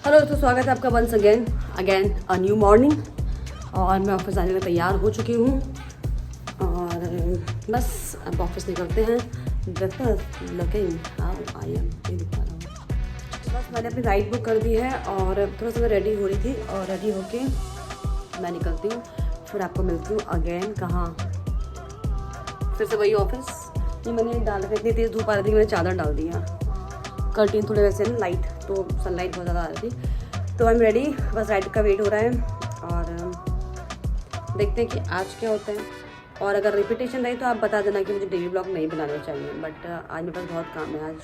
Hello, तो स्वागत है आपका once again a new morning. और मैं ऑफिस आने में तैयार हो चुकी हूँ और बस अब ऑफिस निकलते हैं। लुकिंग हाउ आई एम, बस मैंने अपनी राइड बुक कर दी है और थोड़ा सा मैं रेडी हो रही थी और रेडी होके मैं निकलती हूँ। फिर आपको मिलती हूँ अगेन कहाँ, फिर से वही ऑफिस। ये मैंने डाल रखा, इतनी तेज़ धूप आ रही थी कि मैंने चादर डाल दिया। कर्टेन थोड़े वैसे ना लाइट, तो सनलाइट बहुत ज़्यादा आ रही थी। तो आई एम रेडी, बस राइड का वेट हो रहा है और देखते हैं कि आज क्या होता है। और अगर रिपीटेशन रही तो आप बता देना कि मुझे डेली ब्लॉग नहीं बनाना चाहिए, बट आज मेरे पास बहुत काम है। आज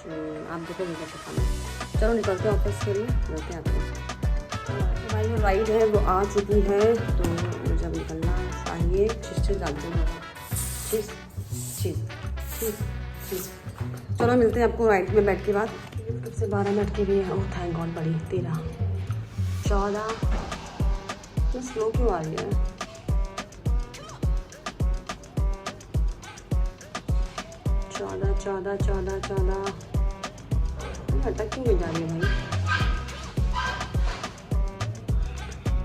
आप देखो मुझे कैसे काम है। चलो निकलते हैं ऑफिस के लिए, मिलते हैं आपको। हमारी जो राइड है वो आ चुकी है, तो मुझे अब निकलना चाहिए। चीज़ डालते हैं, चीज़। चलो मिलते हैं आपको राइड में बैठ के बाद। कब से 12 मिनट के लिए, ओह थैंक गॉड, बड़ी 13 14 तो स्लो क्यों आ रही है? 14 अटक क्यों नहीं जा रही है भाई?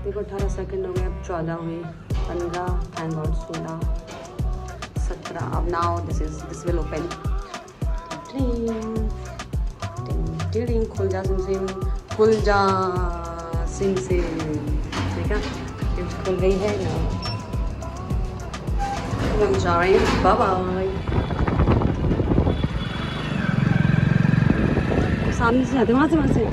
देखो 18 सेकंड हो गए, अब 14 हुई, 15 थैंक गॉड, 16 17। अब नाउ दिस विल ओपन। टिंग खुल जा सिम, खुल जा सिम। ठीक है, खुल गई है ना। हम जा रहे हैं, बाय बाय। सामने से आते, वहाँ से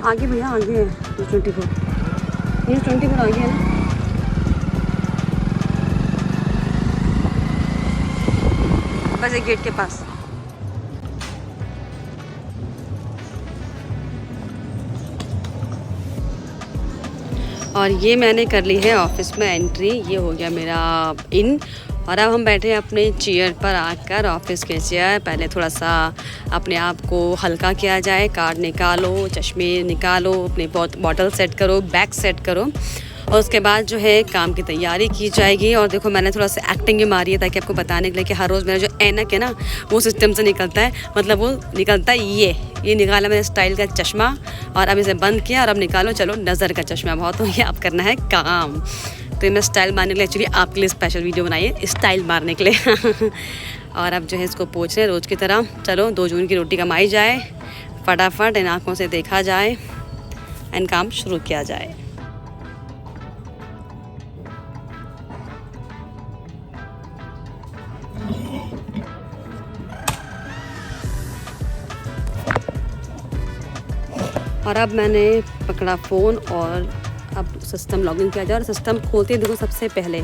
आगे भैया, आगे है 24 आगे है ना। बस एक गेट के पास। और ये मैंने कर ली है ऑफिस में एंट्री, ये हो गया मेरा इन। और अब हम बैठे हैं अपने चेयर पर आकर, ऑफिस के चेयर। पहले थोड़ा सा अपने आप को हल्का किया जाए, कार्ड निकालो, चश्मे निकालो, अपने बॉटल सेट करो, बैग सेट करो, और उसके बाद जो है काम की तैयारी की जाएगी। और देखो मैंने थोड़ा सा एक्टिंग भी मारी है ताकि आपको बताने के लिए कि हर रोज़ मेरा जो ऐनक है ना वो सिस्टम से निकलता है, मतलब वो निकलता है। ये निकाला मैंने स्टाइल का चश्मा, और अब इसे बंद किया। और अब निकालो चलो नज़र का चश्मा, बहुत हो गया, अब करना है काम। तो ये मैं स्टाइल मारने के लिए एक्चुअली आपके लिए स्पेशल वीडियो बनाई है, स्टाइल मारने के लिए। और अब जो है इसको पोंछ रहे हैं रोज़ की तरह। चलो 2 जून की रोटी कमाई जाए, फटाफट इन आँखों से देखा जाए एंड काम शुरू किया जाए। और अब मैंने पकड़ा फ़ोन और अब सिस्टम लॉगिन किया जाए। और सिस्टम खोलते ही देखो सबसे पहले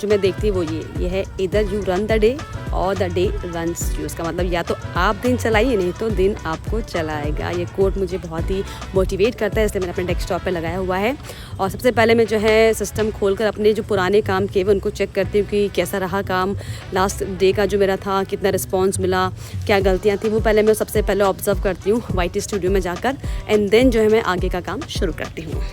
जो मैं देखती हूँ वो ये है, इधर यू रन द डे और द डे रन्स यू। इसका मतलब या तो आप दिन चलाइए, नहीं तो दिन आपको चलाएगा। ये कोट मुझे बहुत ही मोटिवेट करता है, इसलिए मैंने अपने डेस्कटॉप पे लगाया हुआ है। और सबसे पहले मैं जो है सिस्टम खोलकर अपने जो पुराने काम किए उनको चेक करती हूँ कि कैसा रहा काम, लास्ट डे का जो मेरा था, कितना रिस्पॉन्स मिला, क्या गलतियाँ थी, वो पहले मैं सबसे पहले ऑब्जर्व करती हूँ YT स्टूडियो में जाकर। एंड देन जो है मैं आगे का काम शुरू करती हूँ।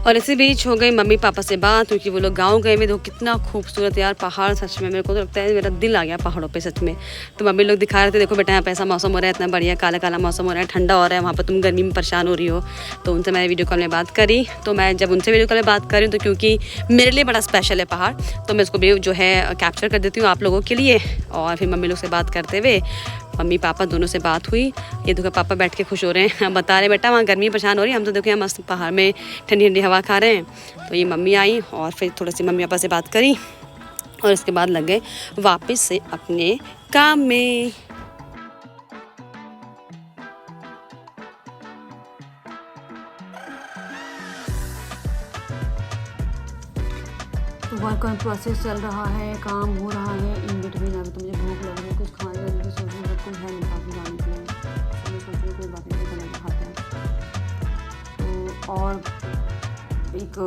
और इसी बीच हो गई मम्मी पापा से बात, क्योंकि वो लोग गांव गए हुए। देखो कितना खूबसूरत यार पहाड़, सच में मेरे को तो लगता है मेरा दिल आ गया पहाड़ों पे सच में। तो मम्मी लोग दिखा रहे थे, देखो बेटा यहाँ पे ऐसा मौसम हो रहा है, इतना बढ़िया काला काला मौसम हो रहा है, ठंडा हो रहा है, वहाँ पर तुम गर्मी में परेशान हो रही हो। तो उनसे मैंने वीडियो कॉल में बात करी। तो मैं जब उनसे वीडियो कॉल में बात करी तो क्योंकि मेरे लिए बड़ा स्पेशल है पहाड़, तो मैं इसको भी जो है कैप्चर कर देती हूँ आप लोगों के लिए। और फिर मम्मी लोग से बात करते हुए मम्मी पापा दोनों से बात हुई। ये देखो पापा बैठ के खुश हो रहे हैं, बता रहे बेटा वहाँ गर्मी परेशान हो रही है, हम तो देखो यहाँ मस्त पहाड़ में ठंडी ठंडी हवा खा रहे हैं। तो ये मम्मी आई और फिर थोड़ी सी मम्मी पापा से बात करी और इसके बाद लग गए वापस से अपने काम में। तो वर्क ऑन प्रोसेस चल रहा है, काम हो रहा है। इन बिटवीन अभी तो मुझे भूख लग रही है, कुछ खाने वाले की सोच रही हूँ, कोई है नहीं काफ़ी जाने के लिए, तो मैं सोच रही हूँ कोई बात नहीं, खाते हैं। तो और एक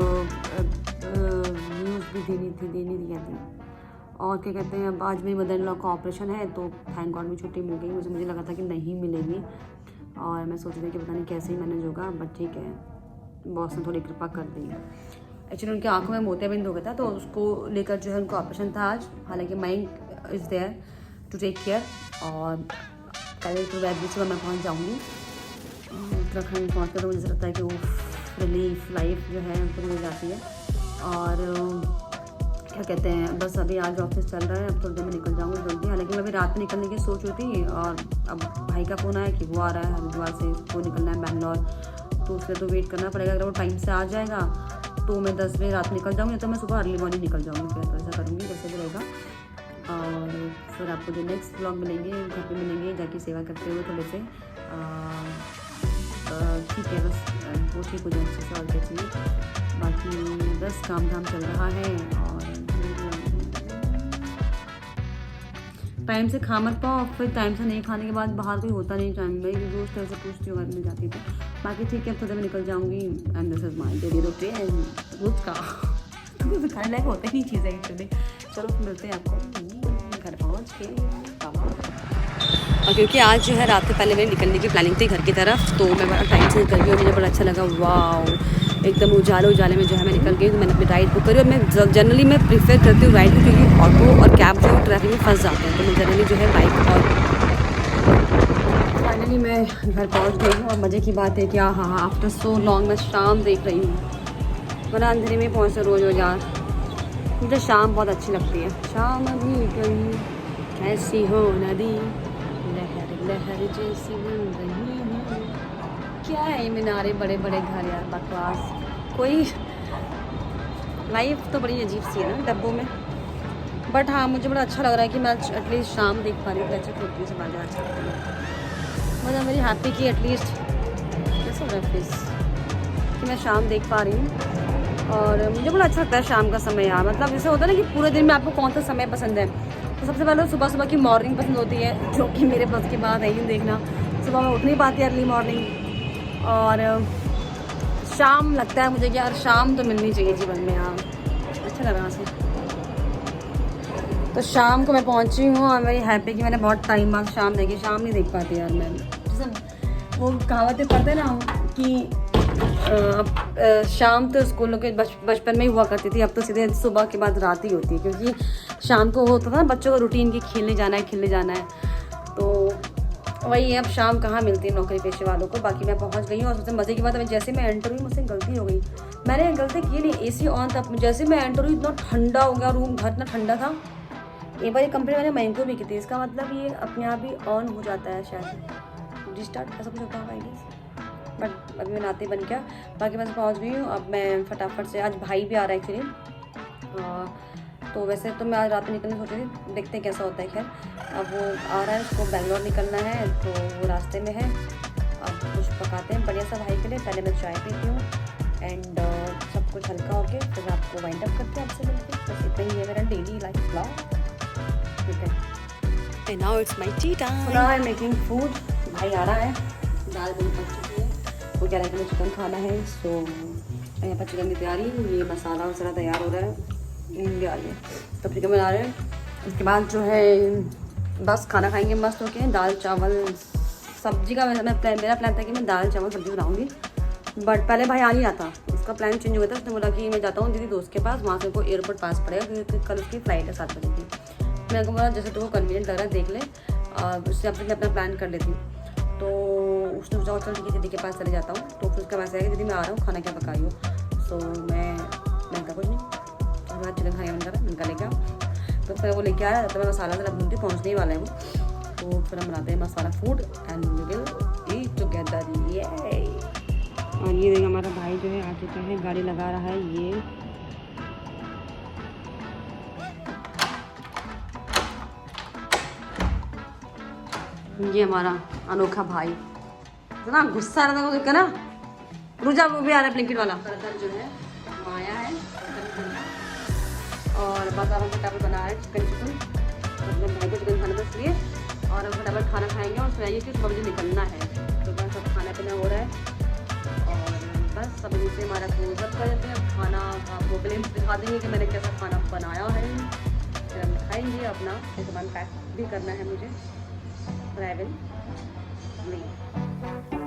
न्यूज़ भी देनी थी। और क्या कहते हैं, अब आज मेरी मदर इन लॉ का ऑपरेशन है, तो थैंक गॉड में छुट्टी मिल गई। मुझे लगा था कि नहीं मिलेगी, और मैं सोच रही थी कि पता नहीं कैसे ही मैनेज होगा, बट ठीक है, बॉस ने थोड़ी कृपा कर दी है। एक्चुअली उनकी आंखों में मोतियाबिंद हो गया था, तो उसको लेकर जो है उनका ऑपरेशन था आज। हालांकि mind is there to take care, और कल तो वैदिक सुबह मैं पहुँच जाऊँगी उत्तराखंड। पहुँच कर तो मुझे लगता है कि वो रिलीफ लाइफ जो है उनको मिल जाती है। और क्या कहते हैं, बस अभी आज ऑफिस चल रहा है, अब थोड़ी देर में निकल जाऊँगी जल्दी। हालांकि मैं अभी रात में निकलने की सोच रही थी, और अब भाई का फ़ोन आया कि वो आ रहा है हरिद्वार से, वो निकलना है बैंगलोर, तो उसके तो वेट करना पड़ेगा। अगर वो टाइम से आ जाएगा तो मैं 10 बजे रात निकल जाऊँगी, तो मैं सुबह अर्ली मॉर्निंग निकल जाऊँगी। फिर तो ऐसा करूँगी जैसे भी रहेगा। और फिर आपको जो नेक्स्ट ब्लॉग मिलेंगे, घर पे मिलेंगे जाके सेवा करते हुए थोड़े से, ठीक है, बस वो ठीक हो जाए अच्छे से, और क्या चाहिए। बाकी बस काम धाम चल रहा है, और टाइम से खा मत पाओ, फिर टाइम से नहीं खाने के बाद बाहर कोई होता नहीं टाइम में, दोस्त ऐसे पूछती हूँ, घर में जाती थी। बाकी ठीक है, अब थोड़े में निकल जाऊँगी। And this is my daily routine. रोज का कुछ खाने लायक होते नहीं चीज़ें एक्चुअली। चलो मिलते हैं आपको घर पहुँच के। और क्योंकि आज जो है रात से पहले मेरे निकलने की प्लानिंग थी घर की तरफ, तो मैं बड़ा टाइम से निकल गई, और मुझे बड़ा अच्छा लगा। वाओ, एकदम उजाले में जो है मैं निकल गई। तो मैंने अपनी राइड बुक करी, और मैं जनरली मैं प्रीफर करती हूँ राइड को, क्योंकि ऑटो और कैब जो है ट्रैफिक में फंस जाते हैं, तो मैं जनरली जो है बाइक। और फाइनली मैं घर पहुँच गई हूँ, और मज़े की बात है कि हाँ आफ्टर सो लॉन्ग मैं शाम देख रही हूँ। बड़ा अंधेरे में पहुँचते रोज़ यार, मुझे शाम बहुत अच्छी लगती है। शाम भी कहीं ऐसी हो नदी, लहर जैसी बन रही है। क्या है ये मीनारे, बड़े बड़े घर यार, बकवास। कोई लाइफ तो बड़ी अजीब सी है ना डब्बों में। बट हाँ, मुझे बड़ा अच्छा लग रहा है कि मैं एटलीस्ट शाम देख पा रही हूँ। अच्छा खिड़की से बाहर अच्छा लगता है, मतलब मेरी हैप्पी की एटलीस्ट कैसे हो रहा है प्लीज़ कि मैं शाम देख पा रही हूँ। और मुझे बड़ा अच्छा लगता है शाम का समय यार। मतलब जैसे होता है ना कि पूरे दिन में आपको कौन सा समय पसंद है, तो सबसे पहले सुबह की मॉर्निंग पसंद होती है, जो कि मेरे बस की बात है ही देखना। सुबह मैं उठ नहीं पाती अर्ली मॉर्निंग, और शाम लगता है मुझे कि यार शाम तो मिलनी चाहिए जीवन में यार। अच्छा लग रहा है। तो शाम को मैं पहुंची हूँ, और मेरी हैप्पी कि मैंने बहुत टाइम बाद शाम देखी। शाम नहीं देख पाती यार मैं, जैसे वो कहावतें पढ़ते ना कि शाम तो स्कूलों के बचपन में ही हुआ करती थी, अब तो सीधे सुबह के बाद रात ही होती है, क्योंकि शाम को होता था ना बच्चों का रूटीन कि खेलने जाना है। तो वही है, अब शाम कहाँ मिलती है नौकरी पेशे वालों को। बाकी मैं पहुंच गई हूँ, और सबसे मज़े की बात है, जैसे मैं एंटर हुई मुझसे गलती हो गई। मैंने गलती की नहीं, AC ऑन था। जैसे मैं एंटर हुई इतना ठंडा हो गया रूम, घर इतना ठंडा था। एक बार ये कंपनी मैंने मैंगो भी की थी, इसका मतलब ये अपने आप ही ऑन हो जाता है, शायद रिस्टार्ट ऐसा कुछ होता होगा आई गेस। बट अभी मैं नाते बन गया। बाकी मैं पहुंच गई हूँ। अब मैं फटाफट से, आज भाई भी आ रहा है एक्चुअली, तो वैसे तो मैं आज रात में निकलने सोच रही थी, देखते हैं कैसा होता है। खैर अब वो आ रहा है, उसको बैंगलोर निकलना है, तो वो रास्ते में है। अब कुछ पकाते हैं बढ़िया सा भाई के लिए। पहले मैं चाय पीती हूँ, एंड सब कुछ हल्का होके फिर आपको वाइंड अप करते हैं आपसे मिलकर। बस इतना ही है मेरा डेली लाइफ ब्लॉग, ठीक है। And now it's my T time. Now I am making food. भाई आ रहा है, दाल बन पक चुकी है, वो कह रहा है कि मुझे चिकन खाना है। सो यहाँ पर चिकन की तैयारी, ये मसाला वसाला तैयार हो रहा है, आ रही है, तब चिकन बना रहे हैं। उसके बाद जो है बस खाना खाएंगे मस्त होके, दाल चावल सब्जी का। मेरा प्लान था कि मैं दाल चावल सब्जी बनाऊंगी, बट पहले भाई आ नहीं रहा था, उसका प्लान चेंज हुआ था। उसने बोला कि मैं जाता हूँ दीदी दोस्त के पास, वहाँ से को एयरपोर्ट पास पड़ेगा, क्योंकि कल उसकी फ़्लाइट है 7 बजे की। मैंने को बोला जैसे तो वो कन्वीनियंट लग रहा है देख ले, और उससे अपने अपना प्लान कर लेती। तो उसने सोचा चल ठीक है दीदी के पास चले जाता हूँ। तो फिर उसका मैसेज आया कि दीदी मैं आ रहा हूँ, खाना क्या पकाई हो। सो मैं का कुछ नहीं, तो मैं चिकन खाने मन कर रहा है, उनका लेके आओ। तो फिर वो लेके आया, तो मैं मसाला ज़रा भूनती, पहुँचने ही वाला है वो। तो फिर हम बनाते हैं masala food, and we will eat together. ये और ये देखिए हमारा भाई जो है आ चुका है, गाड़ी लगा रहा है। ये हमारा अनोखा भाई इतना गुस्सा आ रहा था ना, रुजा वो भी आ रहा है ब्लिंकिट वाला। बर्तन जो है वो आया है, और बस अब हम फटाफट बना रहे हैं चिकन। अपने भाई को चिकन खाना था इसलिए, और हम फटाफट खाना खाएंगे और सुनाइए कि सुबह मुझे निकलना है। तो बस सब खाना पीना हो रहा है, और बस अब इनसे हमारा क्लोजअप कर देते हैं। खाना आपको ग्लिम्स दिखा देंगे कि मैंने कैसा खाना बनाया है, फिर हम खाएंगे अपना। सामान पैक भी करना है मुझे, ट्रैवल नहीं।